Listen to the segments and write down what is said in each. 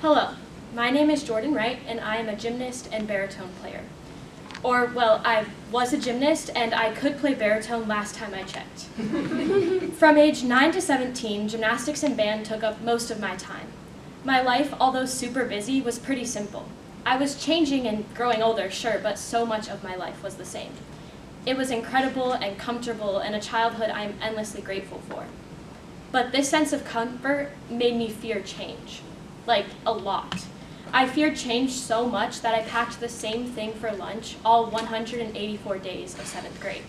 Hello, my name is Jordan Wright, and I am a gymnast and baritone player. Or, well, I was a gymnast, and I could play baritone last time I checked. From age 9 to 17, gymnastics and band took up most of my time. My life, although super busy, was pretty simple. I was changing and growing older, sure, but so much of my life was the same. It was incredible and comfortable, and a childhood I am endlessly grateful for. But this sense of comfort made me fear change. Like, a lot. I feared change so much that I packed the same thing for lunch all 184 days of 7th grade.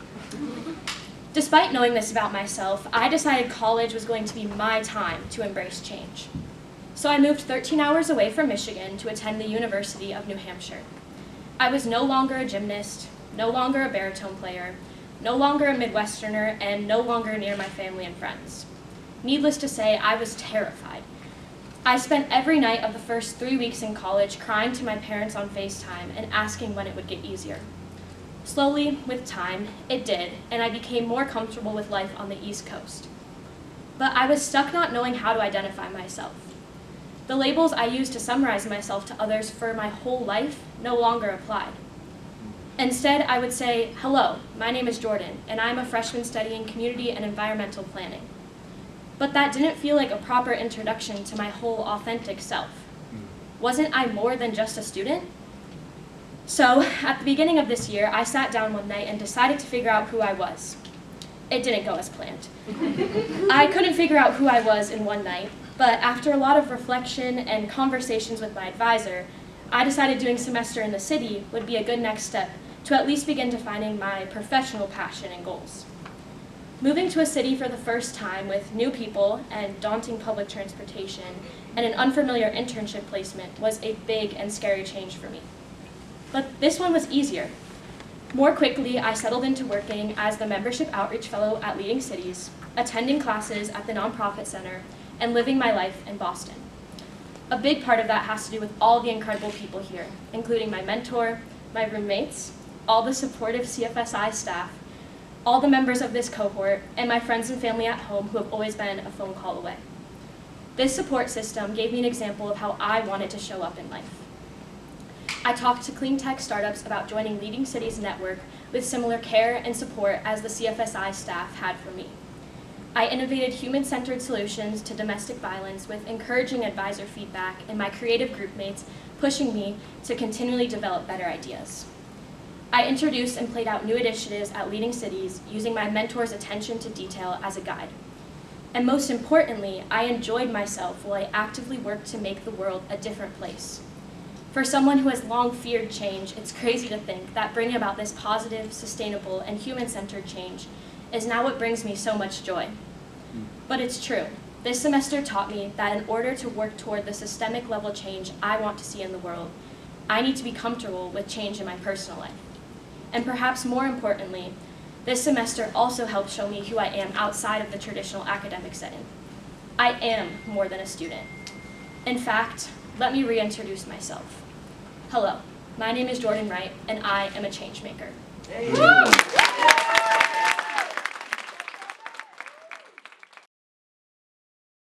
Despite knowing this about myself, I decided college was going to be my time to embrace change. So I moved 13 hours away from Michigan to attend the University of New Hampshire. I was no longer a gymnast, no longer a baritone player, no longer a Midwesterner, and no longer near my family and friends. Needless to say, I was terrified. I spent every night of the first 3 weeks in college crying to my parents on FaceTime and asking when it would get easier. Slowly, with time, it did, and I became more comfortable with life on the East Coast. But I was stuck not knowing how to identify myself. The labels I used to summarize myself to others for my whole life no longer applied. Instead, I would say, "Hello, my name is Jordan, and I'm a freshman studying community and environmental planning." But that didn't feel like a proper introduction to my whole authentic self. Wasn't I more than just a student? So, at the beginning of this year, I sat down one night and decided to figure out who I was. It didn't go as planned. I couldn't figure out who I was in one night, but after a lot of reflection and conversations with my advisor, I decided doing semester in the city would be a good next step to at least begin defining my professional passion and goals. Moving to a city for the first time with new people and daunting public transportation and an unfamiliar internship placement was a big and scary change for me. But this one was easier. More quickly, I settled into working as the membership outreach fellow at leading cities, attending classes at the nonprofit center, and living my life in Boston. A big part of that has to do with all the incredible people here, including my mentor, my roommates, all the supportive CFSI staff, all the members of this cohort, and my friends and family at home who have always been a phone call away. This support system gave me an example of how I wanted to show up in life. I talked to clean tech startups about joining Leading Cities network with similar care and support as the CFSI staff had for me. I innovated human-centered solutions to domestic violence with encouraging advisor feedback and my creative group mates pushing me to continually develop better ideas. I introduced and played out new initiatives at Leading Cities using my mentor's attention to detail as a guide. And most importantly, I enjoyed myself while I actively worked to make the world a different place. For someone who has long feared change, it's crazy to think that bringing about this positive, sustainable, and human-centered change is now what brings me so much joy. But it's true. This semester taught me that in order to work toward the systemic level change I want to see in the world, I need to be comfortable with change in my personal life. And perhaps more importantly, this semester also helped show me who I am outside of the traditional academic setting. I am more than a student. In fact, let me reintroduce myself. Hello, my name is Jordan Wright, and I am a change maker.